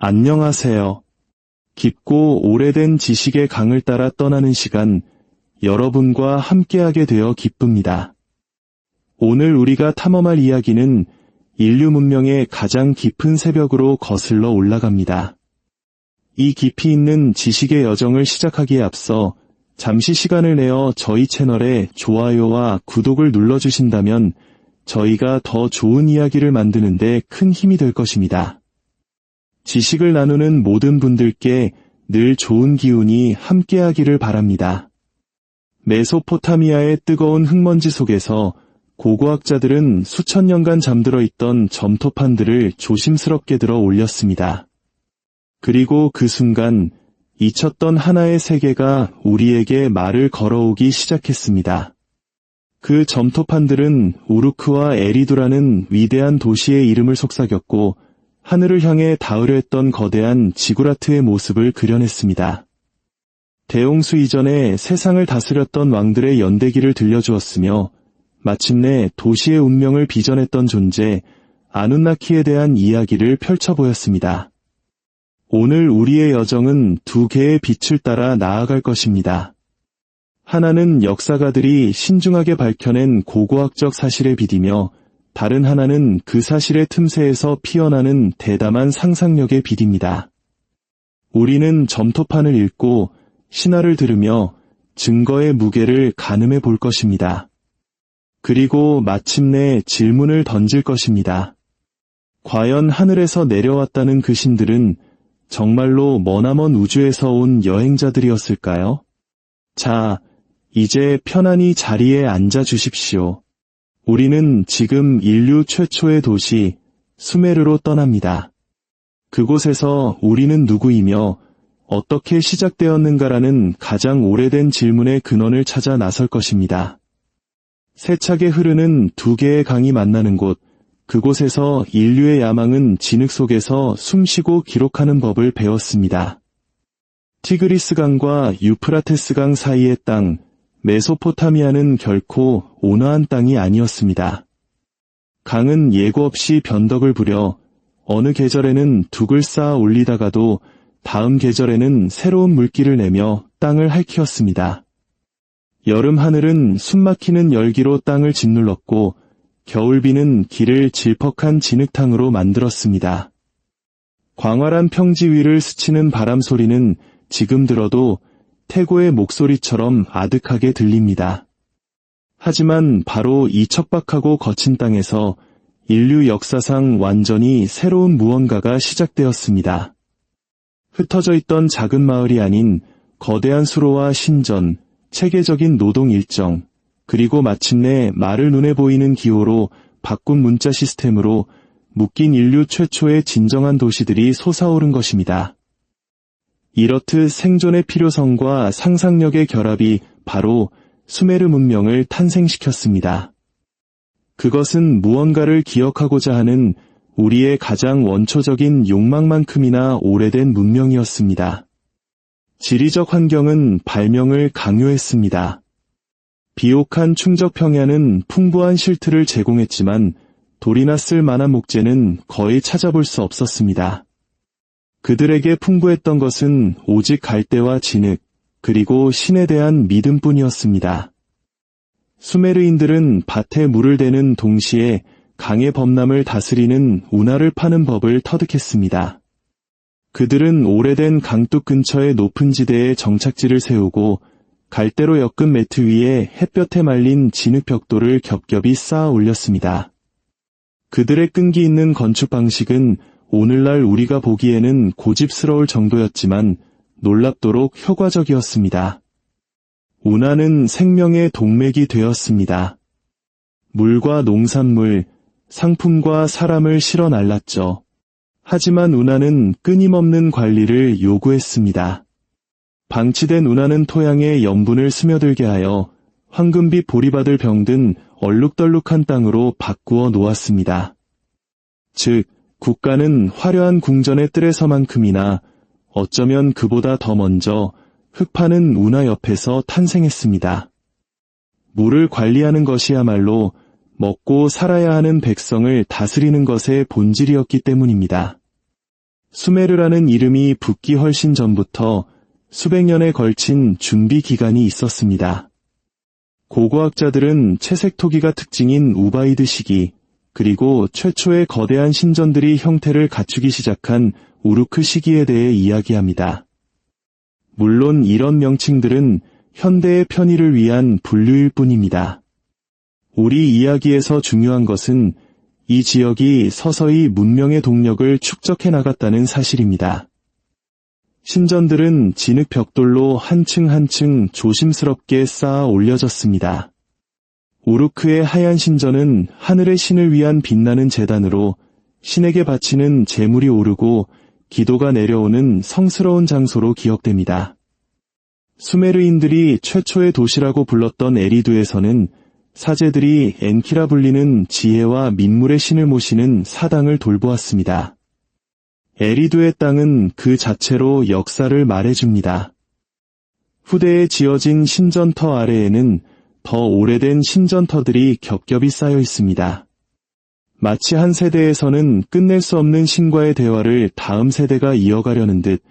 안녕하세요. 깊고 오래된 지식의 강을 따라 떠나는 시간, 여러분과 함께하게 되어 기쁩니다. 오늘 우리가 탐험할 이야기는 인류 문명의 가장 깊은 새벽으로 거슬러 올라갑니다. 이 깊이 있는 지식의 여정을 시작하기에 앞서 잠시 시간을 내어 저희 채널에 좋아요와 구독을 눌러주신다면 저희가 더 좋은 이야기를 만드는 데 큰 힘이 될 것입니다. 지식을 나누는 모든 분들께 늘 좋은 기운이 함께하기를 바랍니다. 메소포타미아의 뜨거운 흙먼지 속에서 고고학자들은 수천 년간 잠들어 있던 점토판들을 조심스럽게 들어 올렸습니다. 그리고 그 순간 잊혔던 하나의 세계가 우리에게 말을 걸어오기 시작했습니다. 그 점토판들은 우르크와 에리두라는 위대한 도시의 이름을 속삭였고 하늘을 향해 닿으려 했던 거대한 지구라트의 모습을 그려냈습니다. 대홍수 이전에 세상을 다스렸던 왕들의 연대기를 들려주었으며 마침내 도시의 운명을 빚어냈던 존재 아누나키에 대한 이야기를 펼쳐보였습니다. 오늘 우리의 여정은 두 개의 빛을 따라 나아갈 것입니다. 하나는 역사가들이 신중하게 밝혀낸 고고학적 사실의 빛이며 다른 하나는 그 사실의 틈새에서 피어나는 대담한 상상력의 빛입니다. 우리는 점토판을 읽고 신화를 들으며 증거의 무게를 가늠해 볼 것입니다. 그리고 마침내 질문을 던질 것입니다. 과연 하늘에서 내려왔다는 그 신들은 정말로 머나먼 우주에서 온 여행자들이었을까요? 자, 이제 편안히 자리에 앉아 주십시오. 우리는 지금 인류 최초의 도시 수메르로 떠납니다. 그곳에서 우리는 누구이며 어떻게 시작되었는가라는 가장 오래된 질문의 근원을 찾아 나설 것입니다. 세차게 흐르는 두 개의 강이 만나는 곳, 그곳에서 인류의 야망은 진흙 속에서 숨쉬고 기록하는 법을 배웠습니다. 티그리스강과 유프라테스강 사이의 땅, 메소포타미아는 결코 온화한 땅이 아니었습니다. 강은 예고 없이 변덕을 부려 어느 계절에는 둑을 쌓아 올리다가도 다음 계절에는 새로운 물기를 내며 땅을 핥히었습니다. 여름 하늘은 숨막히는 열기로 땅을 짓눌렀고 겨울비는 길을 질퍽한 진흙탕으로 만들었습니다. 광활한 평지 위를 스치는 바람 소리는 지금 들어도 태고의 목소리처럼 아득하게 들립니다. 하지만 바로 이 척박하고 거친 땅에서 인류 역사상 완전히 새로운 무언가가 시작되었습니다. 흩어져 있던 작은 마을이 아닌 거대한 수로와 신전, 체계적인 노동 일정, 그리고 마침내 말을 눈에 보이는 기호로 바꾼 문자 시스템으로 묶인 인류 최초의 진정한 도시들이 솟아오른 것입니다. 이렇듯 생존의 필요성과 상상력의 결합이 바로 수메르 문명을 탄생시켰습니다. 그것은 무언가를 기억하고자 하는 우리의 가장 원초적인 욕망만큼이나 오래된 문명이었습니다. 지리적 환경은 발명을 강요했습니다. 비옥한 충적 평야는 풍부한 실트를 제공했지만 돌이나 쓸 만한 목재는 거의 찾아볼 수 없었습니다. 그들에게 풍부했던 것은 오직 갈대와 진흙, 그리고 신에 대한 믿음뿐이었습니다. 수메르인들은 밭에 물을 대는 동시에 강의 범람을 다스리는 운하를 파는 법을 터득했습니다. 그들은 오래된 강둑 근처의 높은 지대에 정착지를 세우고 갈대로 엮은 매트 위에 햇볕에 말린 진흙 벽돌을 겹겹이 쌓아 올렸습니다. 그들의 끈기 있는 건축 방식은 오늘날 우리가 보기에는 고집스러울 정도였지만 놀랍도록 효과적이었습니다. 운하는 생명의 동맥이 되었습니다. 물과 농산물, 상품과 사람을 실어 날랐죠. 하지만 운하는 끊임없는 관리를 요구했습니다. 방치된 운하는 토양에 염분을 스며들게 하여 황금빛 보리밭을 병든 얼룩덜룩한 땅으로 바꾸어 놓았습니다. 즉, 국가는 화려한 궁전의 뜰에서만큼이나 어쩌면 그보다 더 먼저 흙파는 운하 옆에서 탄생했습니다. 물을 관리하는 것이야말로 먹고 살아야 하는 백성을 다스리는 것의 본질이었기 때문입니다. 수메르라는 이름이 붙기 훨씬 전부터 수백 년에 걸친 준비 기간이 있었습니다. 고고학자들은 채색 토기가 특징인 우바이드 시기, 그리고 최초의 거대한 신전들이 형태를 갖추기 시작한 우루크 시기에 대해 이야기합니다. 물론 이런 명칭들은 현대의 편의를 위한 분류일 뿐입니다. 우리 이야기에서 중요한 것은 이 지역이 서서히 문명의 동력을 축적해 나갔다는 사실입니다. 신전들은 진흙 벽돌로 한층 한층 조심스럽게 쌓아 올려졌습니다. 우루크의 하얀 신전은 하늘의 신을 위한 빛나는 제단으로 신에게 바치는 제물이 오르고 기도가 내려오는 성스러운 장소로 기억됩니다. 수메르인들이 최초의 도시라고 불렀던 에리두에서는 사제들이 엔키라 불리는 지혜와 민물의 신을 모시는 사당을 돌보았습니다. 에리두의 땅은 그 자체로 역사를 말해줍니다. 후대에 지어진 신전터 아래에는 더 오래된 신전터들이 겹겹이 쌓여 있습니다. 마치 한 세대에서는 끝낼 수 없는 신과의 대화를 다음 세대가 이어가려는 듯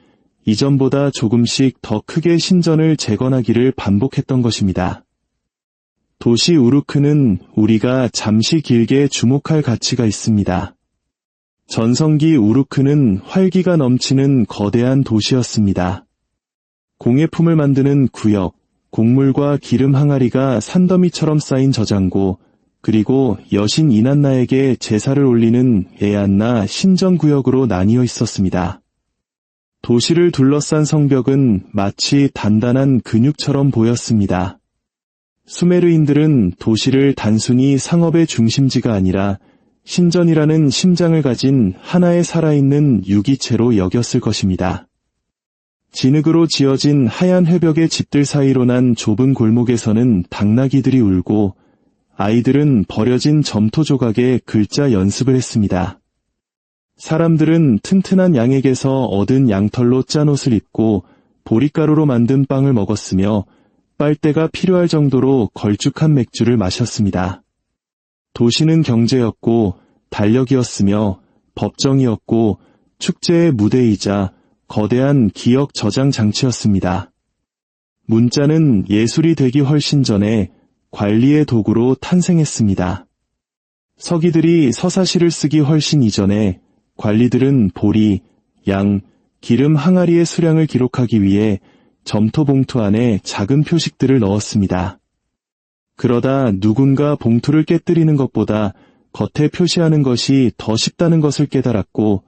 이전보다 조금씩 더 크게 신전을 재건하기를 반복했던 것입니다. 도시 우루크는 우리가 잠시 길게 주목할 가치가 있습니다. 전성기 우루크는 활기가 넘치는 거대한 도시였습니다. 공예품을 만드는 구역, 곡물과 기름 항아리가 산더미처럼 쌓인 저장고, 그리고 여신 이난나에게 제사를 올리는 에안나 신전구역으로 나뉘어 있었습니다. 도시를 둘러싼 성벽은 마치 단단한 근육처럼 보였습니다. 수메르인들은 도시를 단순히 상업의 중심지가 아니라 신전이라는 심장을 가진 하나의 살아있는 유기체로 여겼을 것입니다. 진흙으로 지어진 하얀 회벽의 집들 사이로 난 좁은 골목에서는 당나귀들이 울고 아이들은 버려진 점토 조각에 글자 연습을 했습니다. 사람들은 튼튼한 양에게서 얻은 양털로 짠 옷을 입고 보리가루로 만든 빵을 먹었으며 빨대가 필요할 정도로 걸쭉한 맥주를 마셨습니다. 도시는 경제였고 달력이었으며 법정이었고 축제의 무대이자 거대한 기억 저장 장치였습니다. 문자는 예술이 되기 훨씬 전에 관리의 도구로 탄생했습니다. 서기들이 서사시를 쓰기 훨씬 이전에 관리들은 보리, 양, 기름 항아리의 수량을 기록하기 위해 점토 봉투 안에 작은 표식들을 넣었습니다. 그러다 누군가 봉투를 깨뜨리는 것보다 겉에 표시하는 것이 더 쉽다는 것을 깨달았고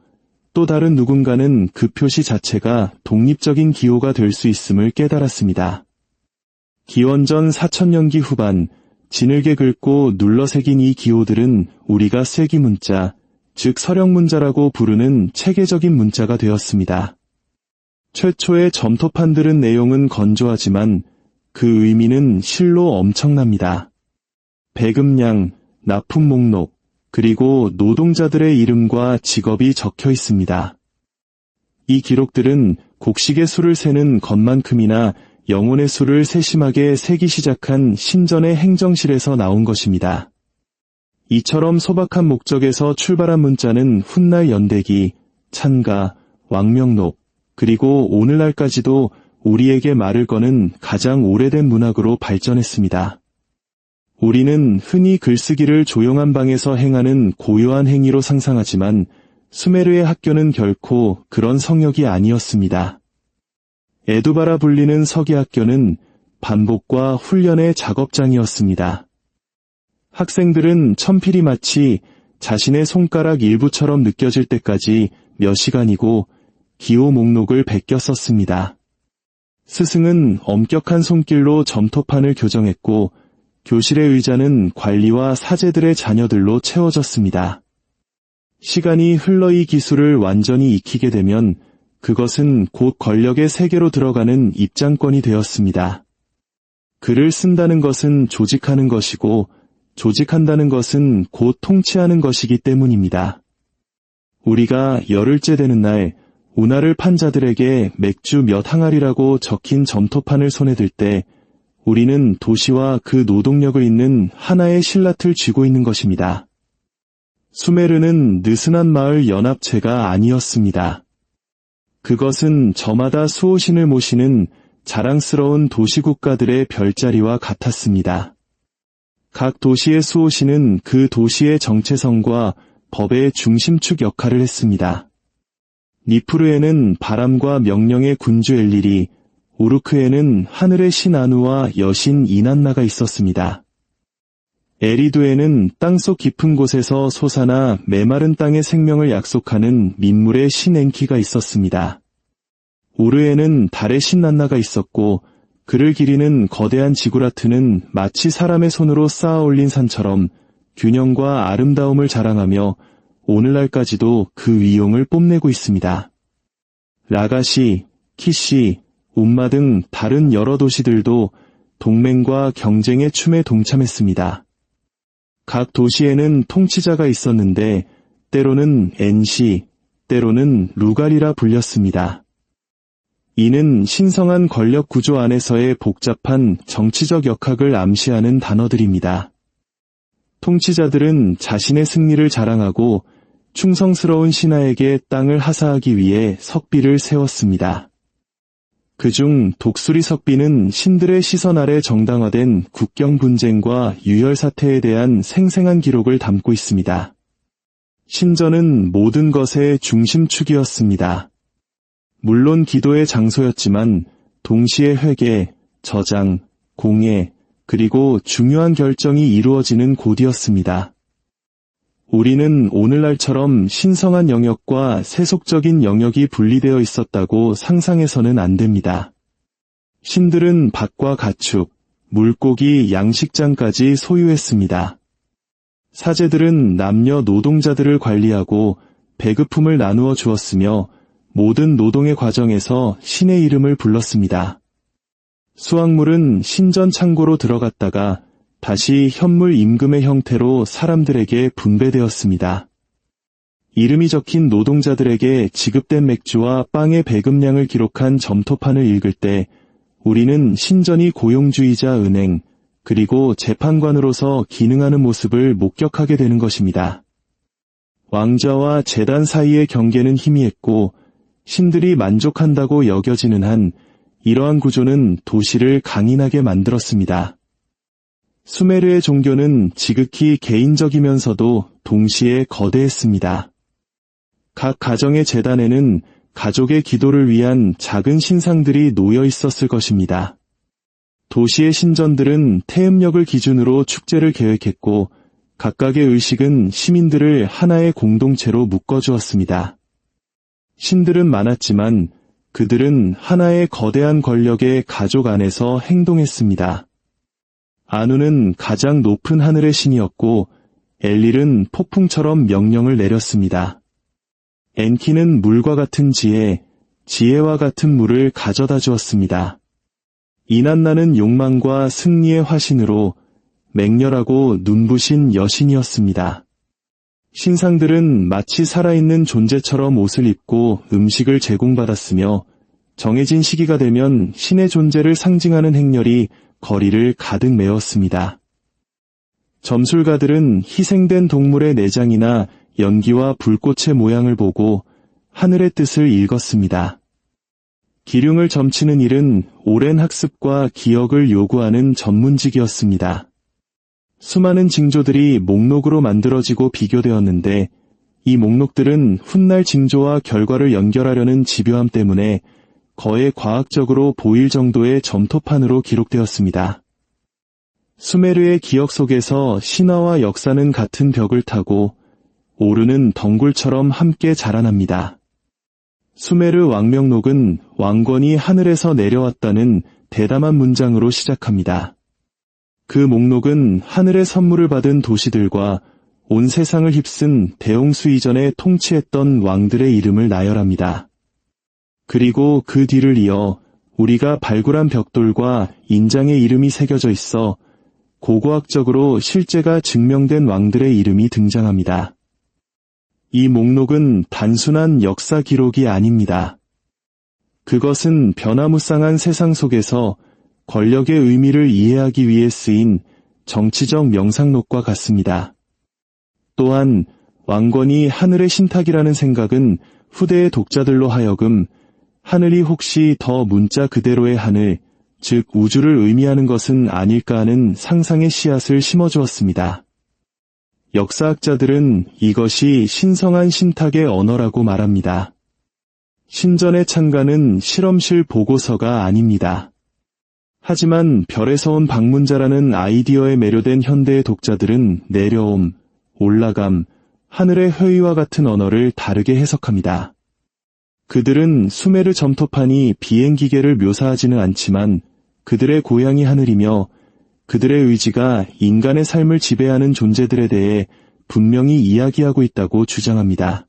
또 다른 누군가는 그 표시 자체가 독립적인 기호가 될 수 있음을 깨달았습니다. 기원전 4000년기 후반 진흙에 긁고 눌러 새긴 이 기호들은 우리가 쐐기 문자, 즉 서령 문자라고 부르는 체계적인 문자가 되었습니다. 최초의 점토판들은 내용은 건조하지만 그 의미는 실로 엄청납니다. 배급량, 납품 목록, 그리고 노동자들의 이름과 직업이 적혀 있습니다. 이 기록들은 곡식의 수를 세는 것만큼이나 영혼의 수를 세심하게 세기 시작한 신전의 행정실에서 나온 것입니다. 이처럼 소박한 목적에서 출발한 문자는 훗날 연대기, 찬가, 왕명록, 그리고 오늘날까지도 우리에게 말을 거는 가장 오래된 문학으로 발전했습니다. 우리는 흔히 글쓰기를 조용한 방에서 행하는 고요한 행위로 상상하지만 수메르의 학교는 결코 그런 성역이 아니었습니다. 에두바라 불리는 서기학교는 반복과 훈련의 작업장이었습니다. 학생들은 천필이 마치 자신의 손가락 일부처럼 느껴질 때까지 몇 시간이고 기호 목록을 베껴 썼습니다. 스승은 엄격한 손길로 점토판을 교정했고 교실의 의자는 관리와 사제들의 자녀들로 채워졌습니다. 시간이 흘러 이 기술을 완전히 익히게 되면 그것은 곧 권력의 세계로 들어가는 입장권이 되었습니다. 글을 쓴다는 것은 조직하는 것이고 조직한다는 것은 곧 통치하는 것이기 때문입니다. 우리가 열흘째 되는 날 운하를 판 자들에게 맥주 몇 항아리라고 적힌 점토판을 손에 들 때 우리는 도시와 그 노동력을 잇는 하나의 신라틀 쥐고 있는 것입니다. 수메르는 느슨한 마을 연합체가 아니었습니다. 그것은 저마다 수호신을 모시는 자랑스러운 도시국가들의 별자리와 같았습니다. 각 도시의 수호신은 그 도시의 정체성과 법의 중심축 역할을 했습니다. 니프르에는 바람과 명령의 군주 엘릴이, 우르크에는 하늘의 신 아누와 여신 이난나가 있었습니다. 에리두에는 땅속 깊은 곳에서 솟아나 메마른 땅의 생명을 약속하는 민물의 신 엔키가 있었습니다. 우르에는 달의 신 난나가 있었고, 그를 기리는 거대한 지구라트는 마치 사람의 손으로 쌓아 올린 산처럼 균형과 아름다움을 자랑하며 오늘날까지도 그 위용을 뽐내고 있습니다. 라가시, 키시, 움마 등 다른 여러 도시들도 동맹과 경쟁의 춤에 동참했습니다. 각 도시에는 통치자가 있었는데 때로는 엔시, 때로는 루갈이라 불렸습니다. 이는 신성한 권력 구조 안에서의 복잡한 정치적 역학을 암시하는 단어들입니다. 통치자들은 자신의 승리를 자랑하고 충성스러운 신하에게 땅을 하사하기 위해 석비를 세웠습니다. 그중 독수리 석비는 신들의 시선 아래 정당화된 국경 분쟁과 유혈 사태에 대한 생생한 기록을 담고 있습니다. 신전은 모든 것의 중심축이었습니다. 물론 기도의 장소였지만 동시에 회개, 저장, 공예, 그리고 중요한 결정이 이루어지는 곳이었습니다. 우리는 오늘날처럼 신성한 영역과 세속적인 영역이 분리되어 있었다고 상상해서는 안 됩니다. 신들은 밭과 가축, 물고기, 양식장까지 소유했습니다. 사제들은 남녀 노동자들을 관리하고 배급품을 나누어 주었으며 모든 노동의 과정에서 신의 이름을 불렀습니다. 수확물은 신전 창고로 들어갔다가 다시 현물 임금의 형태로 사람들에게 분배되었습니다. 이름이 적힌 노동자들에게 지급된 맥주와 빵의 배급량을 기록한 점토판을 읽을 때 우리는 신전이 고용주이자 은행, 그리고 재판관으로서 기능하는 모습을 목격하게 되는 것입니다. 왕좌와 제단 사이의 경계는 희미했고 신들이 만족한다고 여겨지는 한 이러한 구조는 도시를 강인하게 만들었습니다. 수메르의 종교는 지극히 개인적이면서도 동시에 거대했습니다. 각 가정의 제단에는 가족의 기도를 위한 작은 신상들이 놓여 있었을 것입니다. 도시의 신전들은 태음력을 기준으로 축제를 계획했고 각각의 의식은 시민들을 하나의 공동체로 묶어주었습니다. 신들은 많았지만 그들은 하나의 거대한 권력의 가족 안에서 행동했습니다. 아누는 가장 높은 하늘의 신이었고 엘릴은 폭풍처럼 명령을 내렸습니다. 엔키는 물과 같은 지혜, 지혜와 같은 물을 가져다 주었습니다. 이난나는 욕망과 승리의 화신으로 맹렬하고 눈부신 여신이었습니다. 신상들은 마치 살아있는 존재처럼 옷을 입고 음식을 제공받았으며 정해진 시기가 되면 신의 존재를 상징하는 행렬이 거리를 가득 메웠습니다. 점술가들은 희생된 동물의 내장이나 연기와 불꽃의 모양을 보고 하늘의 뜻을 읽었습니다. 기륭을 점치는 일은 오랜 학습과 기억을 요구하는 전문직이었습니다. 수많은 징조들이 목록으로 만들어지고 비교되었는데 이 목록들은 훗날 징조와 결과를 연결하려는 집요함 때문에 거의 과학적으로 보일 정도의 점토판으로 기록되었습니다. 수메르의 기억 속에서 신화와 역사는 같은 벽을 타고 오르는 덩굴처럼 함께 자라납니다. 수메르 왕명록은 왕권이 하늘에서 내려왔다는 대담한 문장으로 시작합니다. 그 목록은 하늘의 선물을 받은 도시들과 온 세상을 휩쓴 대홍수 이전에 통치했던 왕들의 이름을 나열합니다. 그리고 그 뒤를 이어 우리가 발굴한 벽돌과 인장의 이름이 새겨져 있어 고고학적으로 실제가 증명된 왕들의 이름이 등장합니다. 이 목록은 단순한 역사 기록이 아닙니다. 그것은 변화무쌍한 세상 속에서 권력의 의미를 이해하기 위해 쓰인 정치적 명상록과 같습니다. 또한 왕권이 하늘의 신탁이라는 생각은 후대의 독자들로 하여금 하늘이 혹시 더 문자 그대로의 하늘, 즉 우주를 의미하는 것은 아닐까 하는 상상의 씨앗을 심어주었습니다. 역사학자들은 이것이 신성한 신탁의 언어라고 말합니다. 신전의 창가는 실험실 보고서가 아닙니다. 하지만 별에서 온 방문자라는 아이디어에 매료된 현대의 독자들은 내려옴, 올라감, 하늘의 hö의와 같은 언어를 다르게 해석합니다. 그들은 수메르 점토판이 비행기계를 묘사하지는 않지만 그들의 고향이 하늘이며 그들의 의지가 인간의 삶을 지배하는 존재들에 대해 분명히 이야기하고 있다고 주장합니다.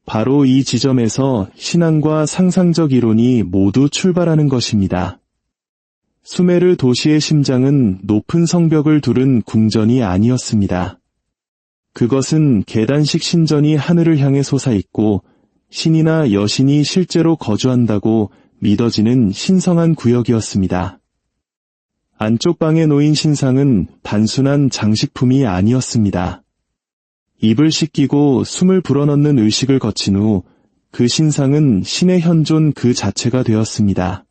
바로 이 지점에서 신앙과 상상적 이론이 모두 출발하는 것입니다. 수메르 도시의 심장은 높은 성벽을 두른 궁전이 아니었습니다. 그것은 계단식 신전이 하늘을 향해 솟아있고 신이나 여신이 실제로 거주한다고 믿어지는 신성한 구역이었습니다. 안쪽 방에 놓인 신상은 단순한 장식품이 아니었습니다. 입을 씻기고 숨을 불어넣는 의식을 거친 후 그 신상은 신의 현존 그 자체가 되었습니다.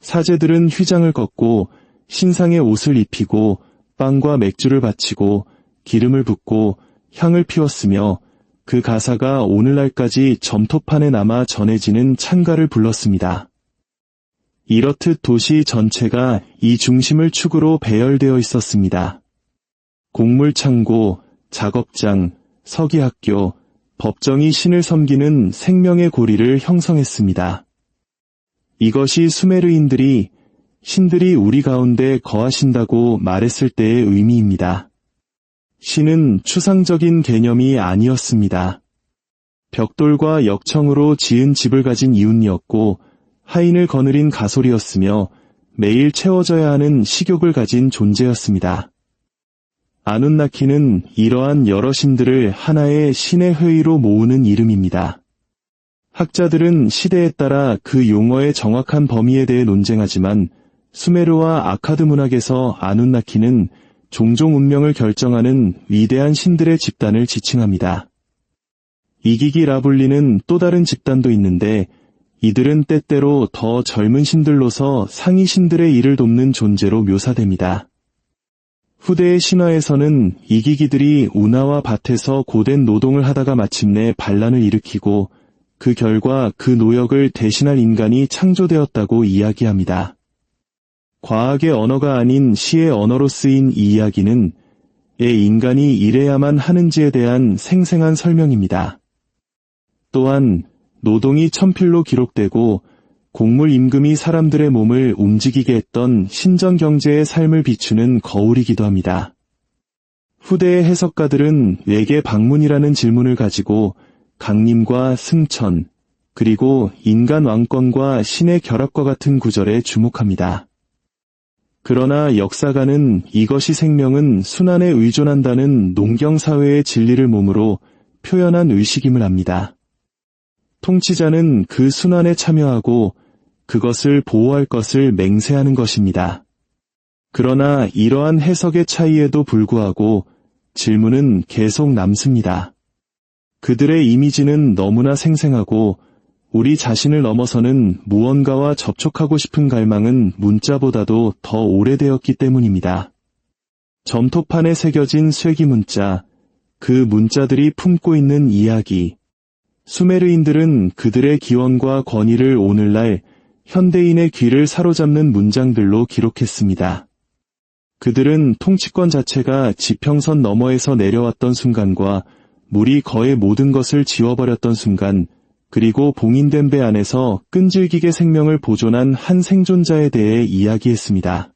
사제들은 휘장을 걷고 신상에 옷을 입히고 빵과 맥주를 바치고 기름을 붓고 향을 피웠으며 그 가사가 오늘날까지 점토판에 남아 전해지는 찬가를 불렀습니다. 이렇듯 도시 전체가 이 중심을 축으로 배열되어 있었습니다. 곡물창고, 작업장, 서기학교, 법정이 신을 섬기는 생명의 고리를 형성했습니다. 이것이 수메르인들이 신들이 우리 가운데 거하신다고 말했을 때의 의미입니다. 신은 추상적인 개념이 아니었습니다. 벽돌과 역청으로 지은 집을 가진 이웃이었고 하인을 거느린 가솔이었으며 매일 채워져야 하는 식욕을 가진 존재였습니다. 아눈나키는 이러한 여러 신들을 하나의 신의 hö의로 모으는 이름입니다. 학자들은 시대에 따라 그 용어의 정확한 범위에 대해 논쟁하지만 수메르와 아카드 문학에서 아눈나키는 종종 운명을 결정하는 위대한 신들의 집단을 지칭합니다. 이기기 라블리는 또 다른 집단도 있는데 이들은 때때로 더 젊은 신들로서 상위 신들의 일을 돕는 존재로 묘사됩니다. 후대의 신화에서는 이기기들이 운하와 밭에서 고된 노동을 하다가 마침내 반란을 일으키고 그 결과 그 노역을 대신할 인간이 창조되었다고 이야기합니다. 과학의 언어가 아닌 시의 언어로 쓰인 이 이야기는 인간이 이래야만 하는지에 대한 생생한 설명입니다. 또한 노동이 천필로 기록되고 곡물 임금이 사람들의 몸을 움직이게 했던 신전 경제의 삶을 비추는 거울이기도 합니다. 후대의 해석가들은 외계 방문이라는 질문을 가지고 강림과 승천, 그리고 인간 왕권과 신의 결합과 같은 구절에 주목합니다. 그러나 역사가는 이것이 생명은 순환에 의존한다는 농경사회의 진리를 몸으로 표현한 의식임을 압니다. 통치자는 그 순환에 참여하고 그것을 보호할 것을 맹세하는 것입니다. 그러나 이러한 해석의 차이에도 불구하고 질문은 계속 남습니다. 그들의 이미지는 너무나 생생하고 우리 자신을 넘어서는 무언가와 접촉하고 싶은 갈망은 문자보다도 더 오래되었기 때문입니다. 점토판에 새겨진 쇠기문자, 그 문자들이 품고 있는 이야기, 수메르인들은 그들의 기원과 권위를 오늘날 현대인의 귀를 사로잡는 문장들로 기록했습니다. 그들은 통치권 자체가 지평선 너머에서 내려왔던 순간과 물이 거의 모든 것을 지워버렸던 순간, 그리고 봉인된 배 안에서 끈질기게 생명을 보존한 한 생존자에 대해 이야기했습니다.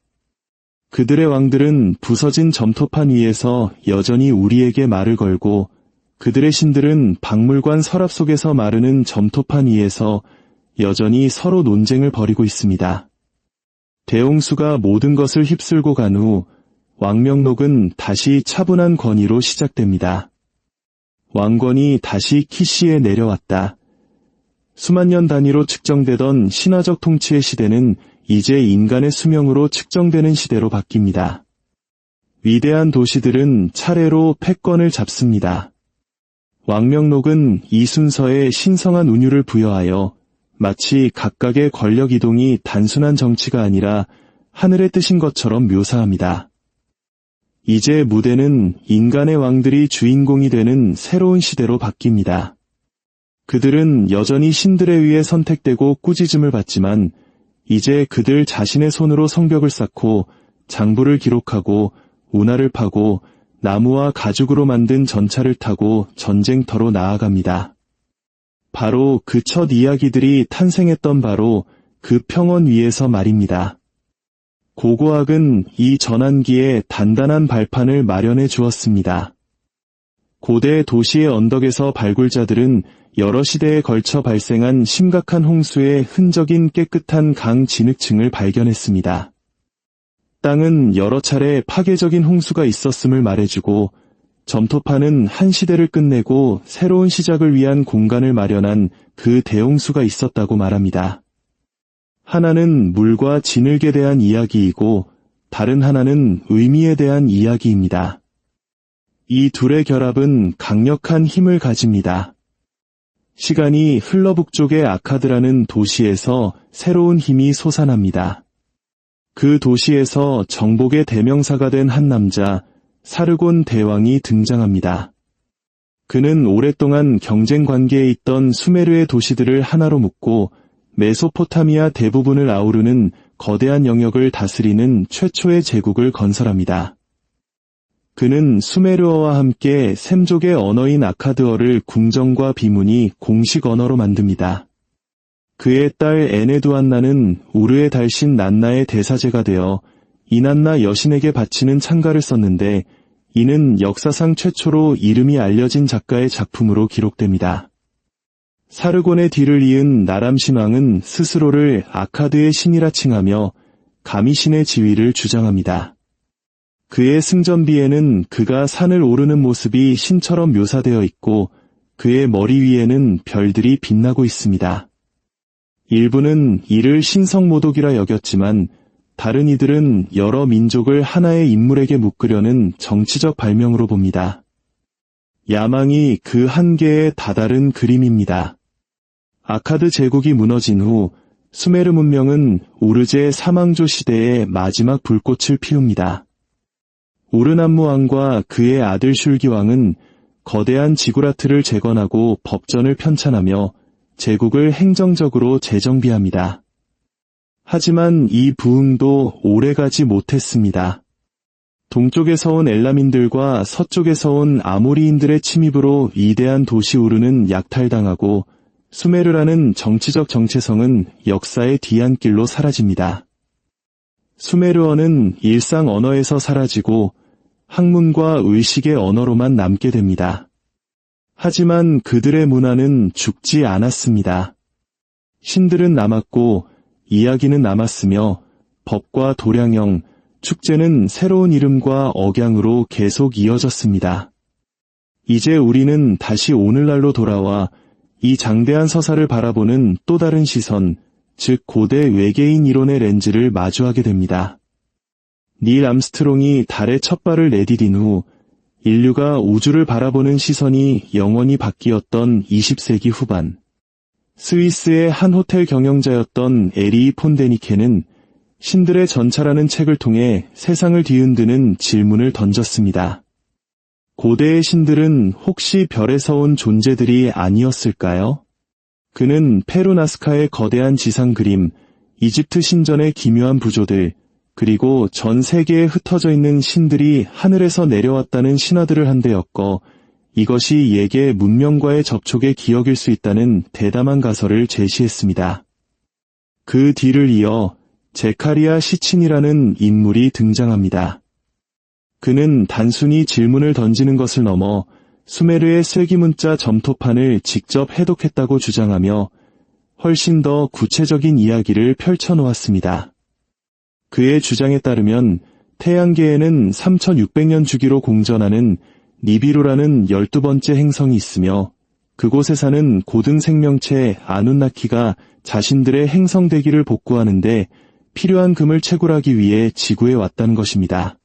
그들의 왕들은 부서진 점토판 위에서 여전히 우리에게 말을 걸고 그들의 신들은 박물관 서랍 속에서 마르는 점토판 위에서 여전히 서로 논쟁을 벌이고 있습니다. 대홍수가 모든 것을 휩쓸고 간 후 왕명록은 다시 차분한 권위로 시작됩니다. 왕권이 다시 키시에 내려왔다. 수만 년 단위로 측정되던 신화적 통치의 시대는 이제 인간의 수명으로 측정되는 시대로 바뀝니다. 위대한 도시들은 차례로 패권을 잡습니다. 왕명록은 이 순서에 신성한 운율을 부여하여 마치 각각의 권력 이동이 단순한 정치가 아니라 하늘의 뜻인 것처럼 묘사합니다. 이제 무대는 인간의 왕들이 주인공이 되는 새로운 시대로 바뀝니다. 그들은 여전히 신들에 의해 선택되고 꾸짖음을 받지만 이제 그들 자신의 손으로 성벽을 쌓고 장부를 기록하고 운하를 파고 나무와 가죽으로 만든 전차를 타고 전쟁터로 나아갑니다. 바로 그 첫 이야기들이 탄생했던 바로 그 평원 위에서 말입니다. 고고학은 이 전환기에 단단한 발판을 마련해 주었습니다. 고대 도시의 언덕에서 발굴자들은 여러 시대에 걸쳐 발생한 심각한 홍수의 흔적인 깨끗한 강 진흙층을 발견했습니다. 땅은 여러 차례 파괴적인 홍수가 있었음을 말해주고 점토파는 한 시대를 끝내고 새로운 시작을 위한 공간을 마련한 그 대홍수가 있었다고 말합니다. 하나는 물과 진흙에 대한 이야기이고 다른 하나는 의미에 대한 이야기입니다. 이 둘의 결합은 강력한 힘을 가집니다. 시간이 흘러 북쪽의 아카드라는 도시에서 새로운 힘이 솟아납니다. 그 도시에서 정복의 대명사가 된 한 남자, 사르곤 대왕이 등장합니다. 그는 오랫동안 경쟁 관계에 있던 수메르의 도시들을 하나로 묶고 메소포타미아 대부분을 아우르는 거대한 영역을 다스리는 최초의 제국을 건설합니다. 그는 수메르어와 함께 셈족의 언어인 아카드어를 궁정과 비문이 공식 언어로 만듭니다. 그의 딸 에네두안나는 우르의 달신 난나의 대사제가 되어 이난나 여신에게 바치는 찬가를 썼는데 이는 역사상 최초로 이름이 알려진 작가의 작품으로 기록됩니다. 사르곤의 뒤를 이은 나람신왕은 스스로를 아카드의 신이라 칭하며 가미신의 지위를 주장합니다. 그의 승전비에는 그가 산을 오르는 모습이 신처럼 묘사되어 있고 그의 머리 위에는 별들이 빛나고 있습니다. 일부는 이를 신성모독이라 여겼지만 다른 이들은 여러 민족을 하나의 인물에게 묶으려는 정치적 발명으로 봅니다. 야망이 그 한계에 다다른 그림입니다. 아카드 제국이 무너진 후 수메르 문명은 우르제 사망조 시대의 마지막 불꽃을 피웁니다. 우르남무 왕과 그의 아들 슐기 왕은 거대한 지구라트를 재건하고 법전을 편찬하며 제국을 행정적으로 재정비합니다. 하지만 이 부흥도 오래가지 못했습니다. 동쪽에서 온 엘라민들과 서쪽에서 온 아모리인들의 침입으로 위대한 도시 우르는 약탈당하고 수메르라는 정치적 정체성은 역사의 뒤안길로 사라집니다. 수메르어는 일상 언어에서 사라지고 학문과 의식의 언어로만 남게 됩니다. 하지만 그들의 문화는 죽지 않았습니다. 신들은 남았고 이야기는 남았으며 법과 도량형, 축제는 새로운 이름과 억양으로 계속 이어졌습니다. 이제 우리는 다시 오늘날로 돌아와 이 장대한 서사를 바라보는 또 다른 시선, 즉 고대 외계인 이론의 렌즈를 마주하게 됩니다. 닐 암스트롱이 달에 첫 발을 내디딘 후 인류가 우주를 바라보는 시선이 영원히 바뀌었던 20세기 후반, 스위스의 한 호텔 경영자였던 에리 폰데니케는 신들의 전차라는 책을 통해 세상을 뒤흔드는 질문을 던졌습니다. 고대의 신들은 혹시 별에서 온 존재들이 아니었을까요? 그는 페루나스카의 거대한 지상 그림, 이집트 신전의 기묘한 부조들, 그리고 전 세계에 흩어져 있는 신들이 하늘에서 내려왔다는 신화들을 한데 엮어 이것이 예계 문명과의 접촉의 기억일 수 있다는 대담한 가설을 제시했습니다. 그 뒤를 이어 제카리아 시친이라는 인물이 등장합니다. 그는 단순히 질문을 던지는 것을 넘어 수메르의 쇠기문자 점토판을 직접 해독했다고 주장하며 훨씬 더 구체적인 이야기를 펼쳐놓았습니다. 그의 주장에 따르면 태양계에는 3600년 주기로 공전하는 니비루라는 12번째 행성이 있으며 그곳에 사는 고등 생명체 아눈나키가 자신들의 행성 대기를 복구하는데 필요한 금을 채굴하기 위해 지구에 왔다는 것입니다.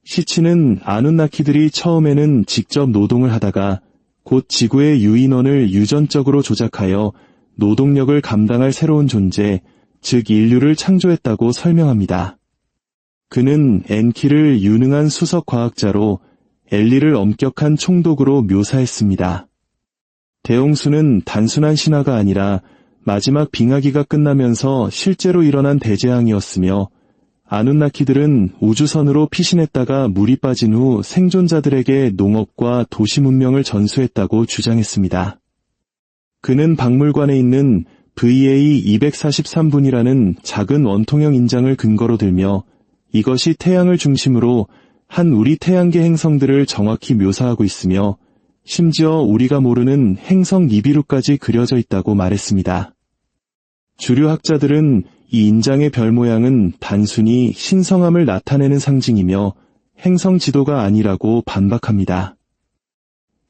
시치는 아눈나키들이 처음에는 직접 노동을 하다가 곧 지구의 유인원을 유전적으로 조작하여 노동력을 감당할 새로운 존재, 즉 인류를 창조했다고 설명합니다. 그는 엔키를 유능한 수석 과학자로 엘리를 엄격한 총독으로 묘사했습니다. 대홍수는 단순한 신화가 아니라 마지막 빙하기가 끝나면서 실제로 일어난 대재앙이었으며 아누나키들은 우주선으로 피신했다가 물이 빠진 후 생존자들에게 농업과 도시 문명을 전수했다고 주장했습니다. 그는 박물관에 있는 VA243분이라는 작은 원통형 인장을 근거로 들며 이것이 태양을 중심으로 한 우리 태양계 행성들을 정확히 묘사하고 있으며 심지어 우리가 모르는 행성 니비루까지 그려져 있다고 말했습니다. 주류 학자들은 이 인장의 별 모양은 단순히 신성함을 나타내는 상징이며 행성 지도가 아니라고 반박합니다.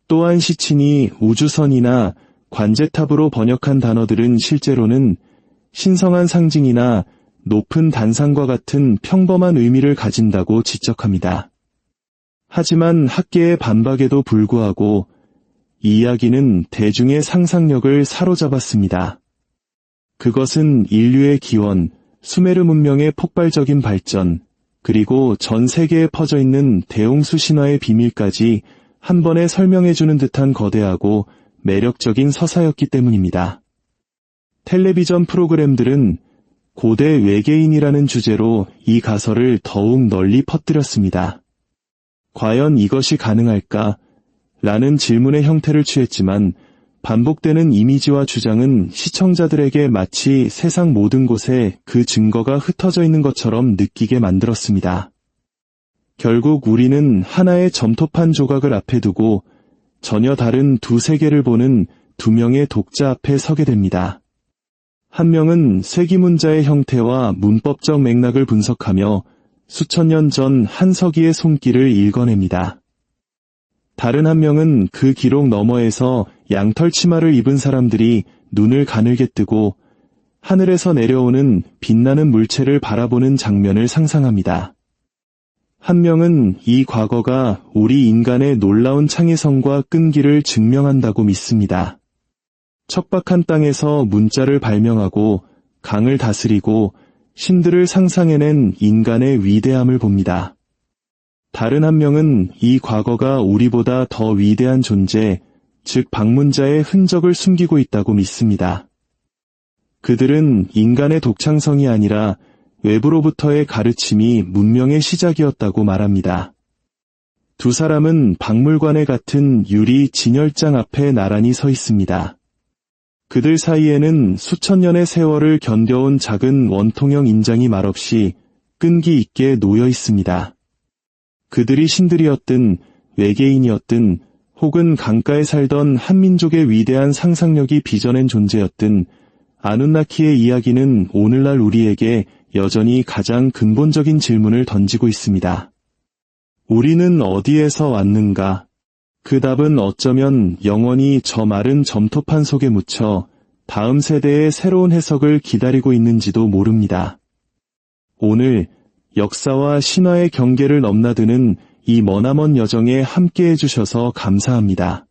또한 시친이 우주선이나 관제탑으로 번역한 단어들은 실제로는 신성한 상징이나 높은 단상과 같은 평범한 의미를 가진다고 지적합니다. 하지만 학계의 반박에도 불구하고 이 이야기는 대중의 상상력을 사로잡았습니다. 그것은 인류의 기원, 수메르 문명의 폭발적인 발전, 그리고 전 세계에 퍼져 있는 대홍수 신화의 비밀까지 한 번에 설명해주는 듯한 거대하고 매력적인 서사였기 때문입니다. 텔레비전 프로그램들은 고대 외계인이라는 주제로 이 가설을 더욱 널리 퍼뜨렸습니다. 과연 이것이 가능할까? 라는 질문의 형태를 취했지만 반복되는 이미지와 주장은 시청자들에게 마치 세상 모든 곳에 그 증거가 흩어져 있는 것처럼 느끼게 만들었습니다. 결국 우리는 하나의 점토판 조각을 앞에 두고 전혀 다른 두 세계를 보는 두 명의 독자 앞에 서게 됩니다. 한 명은 세기문자의 형태와 문법적 맥락을 분석하며 수천 년 전 한 서기의 손길을 읽어냅니다. 다른 한 명은 그 기록 너머에서 양털 치마를 입은 사람들이 눈을 가늘게 뜨고 하늘에서 내려오는 빛나는 물체를 바라보는 장면을 상상합니다. 한 명은 이 과거가 우리 인간의 놀라운 창의성과 끈기를 증명한다고 믿습니다. 척박한 땅에서 문자를 발명하고 강을 다스리고 신들을 상상해낸 인간의 위대함을 봅니다. 다른 한 명은 이 과거가 우리보다 더 위대한 존재, 즉 방문자의 흔적을 숨기고 있다고 믿습니다. 그들은 인간의 독창성이 아니라 외부로부터의 가르침이 문명의 시작이었다고 말합니다. 두 사람은 박물관에 같은 유리 진열장 앞에 나란히 서 있습니다. 그들 사이에는 수천 년의 세월을 견뎌온 작은 원통형 인장이 말없이 끈기 있게 놓여 있습니다. 그들이 신들이었든 외계인이었든 혹은 강가에 살던 한민족의 위대한 상상력이 빚어낸 존재였든 아누나키의 이야기는 오늘날 우리에게 여전히 가장 근본적인 질문을 던지고 있습니다. 우리는 어디에서 왔는가? 그 답은 어쩌면 영원히 저 마른 점토판 속에 묻혀 다음 세대의 새로운 해석을 기다리고 있는지도 모릅니다. 오늘 역사와 신화의 경계를 넘나드는 이 머나먼 여정에 함께해 주셔서 감사합니다.